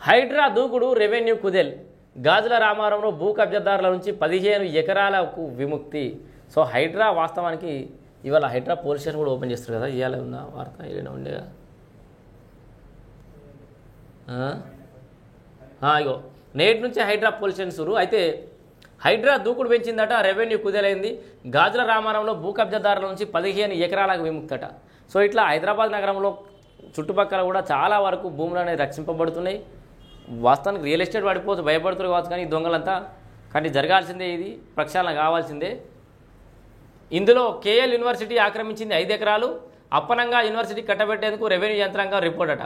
హైడ్రా దూకుడు రెవెన్యూ కుదేల్ గాజుల రామారంలో భూ కబ్జాదారుల నుంచి 15 ఎకరాలకు విముక్తి. సో హైడ్రా వాస్తవానికి ఇవాళ హైడ్రా పోలీస్ స్టేషన్ కూడా ఓపెన్ చేస్తారు కదా, ఇవాళ ఉన్న వార్త ఏదైనా ఉండేగా. ఇగో నేటి నుంచి హైడ్రా పోలీస్ స్టేషన్ సురు. అయితే హైడ్రా దూకుడు పెంచిందట, రెవెన్యూ కుదేలైంది. గాజుల రామారంలో భూ కబ్జాదారుల నుంచి 15 ఎకరాలకు విముక్తట. సో ఇట్లా హైదరాబాద్ నగరంలో చుట్టుపక్కల కూడా చాలా వరకు భూములు అనేవి రక్షింపబడుతున్నాయి. వాస్తవానికి రియల్ ఎస్టేట్ పడిపోవచ్చు, భయపడుతున్నారు కావచ్చు, కానీ ఈ దొంగలంతా కానీ జరగాల్సిందే, ఇది ప్రక్షాళన కావాల్సిందే. ఇందులో కేఎల్ యూనివర్సిటీ ఆక్రమించింది 5 ఎకరాలు. అప్పనంగా యూనివర్సిటీ కట్టబెట్టేందుకు రెవెన్యూ యంత్రాంగం రిపోర్ట్ అట.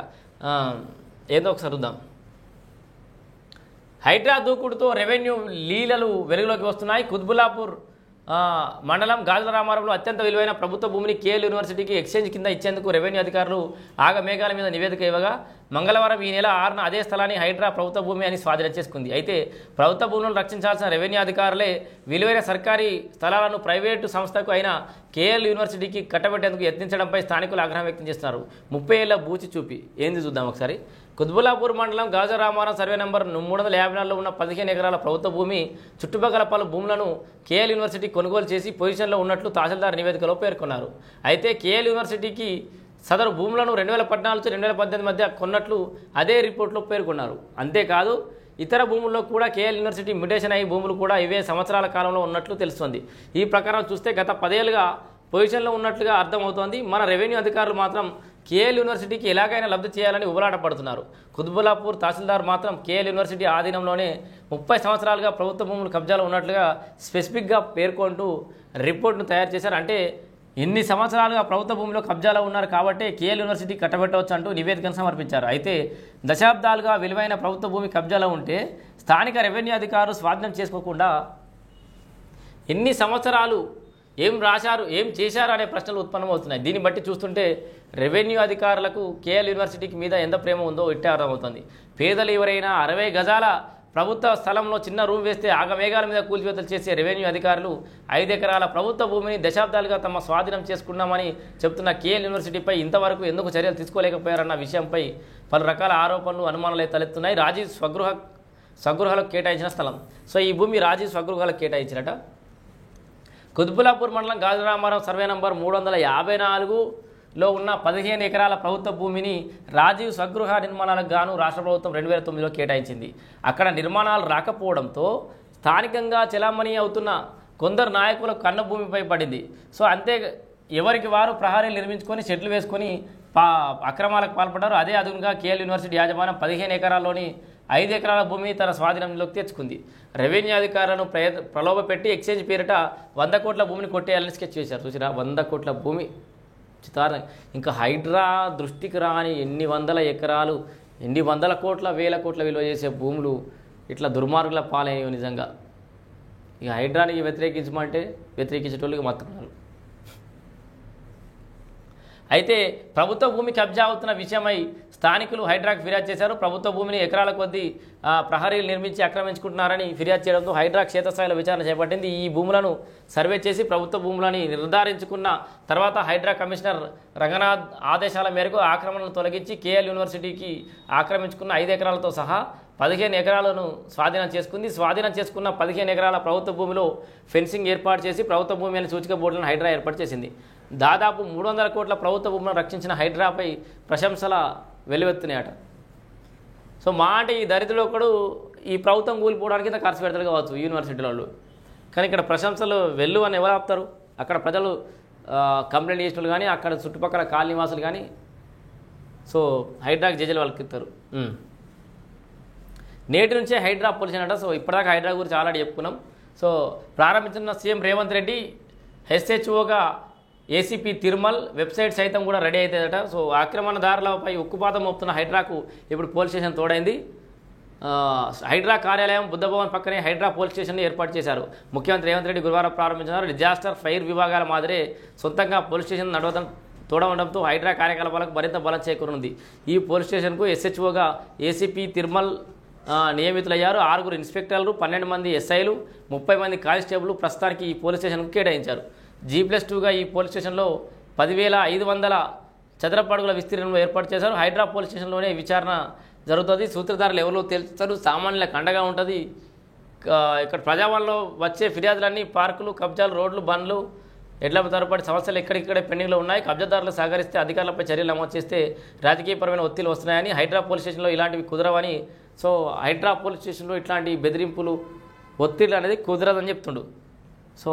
ఏదో ఒకసారి చూద్దాం. హైడ్రా దూకుడుతో రెవెన్యూ లీలలు వెలుగులోకి వస్తున్నాయి. కుత్బుల్లాపూర్ మండలం గాజుల రామారంలో అత్యంత విలువైన ప్రభుత్వ భూమిని కేఎల్ యూనివర్సిటీకి ఎక్స్చేంజ్ కింద ఇచ్చేందుకు రెవెన్యూ అధికారులు ఆగమేఘాల మీద నివేదిక ఇవ్వగా మంగళవారం ఈ నెల 6న అదే స్థలాన్ని హైడ్రా ప్రభుత్వ భూమి అని స్వాధీనం చేసుకుంది. అయితే ప్రభుత్వ భూములను రక్షించాల్సిన రెవెన్యూ అధికారులే విలువైన సర్కారీ స్థలాలను ప్రైవేటు సంస్థకు అయిన కేఎల్ యూనివర్సిటీకి కట్టబెట్టేందుకు యత్నించడంపై స్థానికులు ఆగ్రహం వ్యక్తం చేస్తున్నారు. 30 ఏళ్ల బూచి చూపి ఏంది చూద్దాం ఒకసారి. కుత్బుల్లాపూర్ మండలం గాజుల రామారం సర్వే నంబర్ 354లో ఉన్న 15 ఎకరాల ప్రభుత్వ భూమి చుట్టుపక్కల పలు భూములను కేఎల్ యూనివర్సిటీ కొనుగోలు చేసి పొజిషన్లో ఉన్నట్లు తహసీల్దార్ నివేదికలో పేర్కొన్నారు. అయితే కేఎల్ యూనివర్సిటీకి సదరు భూములను 2014 నుంచి 2018 మధ్య కొన్నట్లు అదే రిపోర్ట్లో పేర్కొన్నారు. అంతేకాదు ఇతర భూముల్లో కూడా కేఎల్ యూనివర్సిటీ మ్యుటేషన్ అయ్యి భూములు కూడా ఇవే సంవత్సరాల కాలంలో ఉన్నట్లు తెలుస్తోంది. ఈ ప్రకారం చూస్తే గత 10 ఏళ్లుగా పొజిషన్లో ఉన్నట్లుగా అర్థమవుతోంది. మన రెవెన్యూ అధికారులు మాత్రం కేఎల్ యూనివర్సిటీకి ఎలాగైనా లబ్ధి చేయాలని ఉబలాట పడుతున్నారు. కుత్బుల్లాపూర్ తహసీల్దార్ మాత్రం కేఎల్ యూనివర్సిటీ ఆధీనంలోనే 30 సంవత్సరాలుగా ప్రభుత్వ భూములు కబ్జాలో ఉన్నట్లుగా స్పెసిఫిక్గా పేర్కొంటూ రిపోర్ట్ను తయారు చేశారు. అంటే ఇన్ని సంవత్సరాలుగా ప్రభుత్వ భూమిలో కబ్జాలో ఉన్నారు కాబట్టి కేఎల్ యూనివర్సిటీ కట్టబెట్టవచ్చు అంటూ నివేదికను సమర్పించారు. అయితే దశాబ్దాలుగా విలువైన ప్రభుత్వ భూమి కబ్జాలో ఉంటే స్థానిక రెవెన్యూ అధికారులు స్వాధీనం చేసుకోకుండా ఎన్ని సంవత్సరాలు ఏం రాశారు, ఏం చేశారు అనే ప్రశ్నలు ఉత్పన్నమవుతున్నాయి. దీన్ని బట్టి చూస్తుంటే రెవెన్యూ అధికారులకు కేఎల్ యూనివర్సిటీకి మీద ఎంత ప్రేమ ఉందో ఇట్టే అర్థమవుతుంది. పేదలు ఎవరైనా 60 గజాల ప్రభుత్వ స్థలంలో చిన్న రూమ్ వేస్తే ఆగమేఘాల మీద కూల్చివేతలు చేసే రెవెన్యూ అధికారులు 5 ఎకరాల ప్రభుత్వ భూమిని దశాబ్దాలుగా తమ స్వాధీనం చేసుకున్నామని చెబుతున్న కేఎల్ యూనివర్సిటీపై ఇంతవరకు ఎందుకు చర్యలు తీసుకోలేకపోయారన్న విషయంపై పలు రకాల ఆరోపణలు, అనుమానాలు తలెత్తున్నాయి. రాజీవ్ స్వగృహాలకు కేటాయించిన స్థలం. సో ఈ భూమి రాజీవ్ స్వగృహాలకు కేటాయించినట. కుత్బుల్లాపూర్ మండలం గాజుల రామారం సర్వే నంబర్ 354లో ఉన్న 15 ఎకరాల ప్రభుత్వ భూమిని రాజీవ్ స్వగృహ నిర్మాణాలకు గాను రాష్ట్ర ప్రభుత్వం 2009లో కేటాయించింది. అక్కడ నిర్మాణాలు రాకపోవడంతో స్థానికంగా చెలామణి అవుతున్న కొందరు నాయకులకు కన్న భూమిపై పడింది. సో అంతే ఎవరికి వారు ప్రహారీలు నిర్మించుకొని షెడ్లు వేసుకొని అక్రమాలకు పాల్పడ్డారు. అదే అదునుగా కేఎల్ యూనివర్సిటీ యాజమాన్యం 15 ఎకరాల్లోని 5 ఎకరాల భూమిని తన స్వాధీనంలోకి తెచ్చుకుంది. రెవెన్యూ అధికారులను ప్రలోభ పెట్టి ఎక్స్చేంజ్ పేరిట 100 కోట్ల భూమిని కొట్టేయాలని స్కెచ్ చేశారు. చూసినా 100 కోట్ల భూమి చిత్తారం. ఇంకా హైడ్రా దృష్టికి రాని ఎన్ని వందల ఎకరాలు, ఎన్ని వందల కోట్ల, వేల కోట్ల విలువ చేసే భూములు ఇట్లా దుర్మార్గుల పాలయ్యో నిజంగా. ఇక హైడ్రానికి వ్యతిరేకించేటోళ్ళకి మత్తుకున్నారు. అయితే ప్రభుత్వ భూమి కబ్జా అవుతున్న విషయమై స్థానికులు హైడ్రాకు ఫిర్యాదు చేశారు. ప్రభుత్వ భూమిని ఎకరాల కొద్దీ ప్రహరీలు నిర్మించి ఆక్రమించుకుంటున్నారని ఫిర్యాదు చేయడంతో హైడ్రా క్షేత్రస్థాయిలో విచారణ చేపట్టింది. ఈ భూములను సర్వే చేసి ప్రభుత్వ భూములని నిర్ధారించుకున్న తర్వాత హైడ్రా కమిషనర్ రంగనాథ్ ఆదేశాల మేరకు ఆక్రమణను తొలగించి కేఎల్ యూనివర్సిటీకి ఆక్రమించుకున్న 5 ఎకరాలతో సహా 15 ఎకరాలను స్వాధీనం చేసుకుంది. స్వాధీనం చేసుకున్న 15 ఎకరాల ప్రభుత్వ భూమిలో ఫెన్సింగ్ ఏర్పాటు చేసి ప్రభుత్వ భూమి అనే సూచిక బోర్డులను హైడ్రా ఏర్పాటు చేసింది. దాదాపు 300 కోట్ల ప్రభుత్వ భూములను రక్షించిన హైడ్రాపై ప్రశంసల వెలువెత్తున్నాయట. సో మా అంటే ఈ దరిద్రులు ఒకడు ఈ ప్రభుత్వం కూలిపోవడానికి ఖర్చు పెడతారు కావచ్చు యూనివర్సిటీల వాళ్ళు, కానీ ఇక్కడ ప్రశంసలు వెళ్ళు అని ఎవరు ఆపుతారు? అక్కడ ప్రజలు కంప్లైంట్ చేసిన వాళ్ళు కానీ అక్కడ చుట్టుపక్కల కాలనీ నివాసులు కానీ సో హైడ్రాకి జడ్జిలు వాళ్ళకి ఇస్తారు. నేటి నుంచే హైడ్రా పోలీస్ అంట. సో ఇప్పటిదాకా హైడ్రా గురించి ఆల్రెడీ చెప్పుకున్నాం. సో ప్రారంభించిన సీఎం రేవంత్ రెడ్డి ఎస్హెచ్ఓగా ఏసీపీ తిరుమల్ వెబ్సైట్ సైతం కూడా రెడీ అవుతుందట. సో ఆక్రమణదారులపై ఉక్కుపాతం మోపుతున్న హైడ్రాకు ఇప్పుడు పోలీస్ స్టేషన్ తోడైంది. హైడ్రా కార్యాలయం బుద్ధభవన్ పక్కనే హైడ్రా పోలీస్ స్టేషన్ని ఏర్పాటు చేశారు. ముఖ్యమంత్రి రేవంత్ రెడ్డి గురువారం ప్రారంభించారు. డిజాస్టర్ ఫైర్ విభాగాల మాదిరే సొంతంగా పోలీస్ స్టేషన్ తోడవడంతో హైడ్రా కార్యకలాపాలకు మరింత బలం చేకూరనుంది. ఈ పోలీస్ స్టేషన్కు ఎస్హెచ్ఓగా ఏసీపీ తిరుమల్ నియమితులయ్యారు. 6 ఇన్స్పెక్టర్లు, 12 మంది ఎస్ఐలు, 30 మంది కానిస్టేబుల్ ప్రస్తుతానికి ఈ పోలీస్ స్టేషన్కు కేటాయించారు. G+2గా ఈ పోలీస్ స్టేషన్లో 10,500 చదరపు అడుగుల విస్తీర్ణంలో ఏర్పాటు చేశారు. హైడ్రా పోలీస్ స్టేషన్లోనే విచారణ జరుగుతుంది. సూత్రధారులు ఎవరు తెలుస్తారు, సామాన్యులకు అండగా ఉంటుంది. ఇక్కడ ప్రజావాళ్ళలో వచ్చే ఫిర్యాదులన్నీ పార్కులు, కబ్జాలు, రోడ్లు, బండ్లు, ఎడ్ల తరబడి సమస్యలు ఎక్కడిక్కడే పెండింగ్లో ఉన్నాయి. కబ్జాదారులు సహకరిస్తే అధికారులపై చర్యలు నమోదు చేస్తే రాజకీయపరమైన ఒత్తిళ్లు వస్తున్నాయని, హైడ్రా పోలీస్ స్టేషన్లో ఇలాంటివి కుదరవని, సో హైడ్రా పోలీస్ స్టేషన్లో ఇట్లాంటి బెదిరింపులు, ఒత్తిళ్లు అనేది కుదరదని చెప్తుండు. సో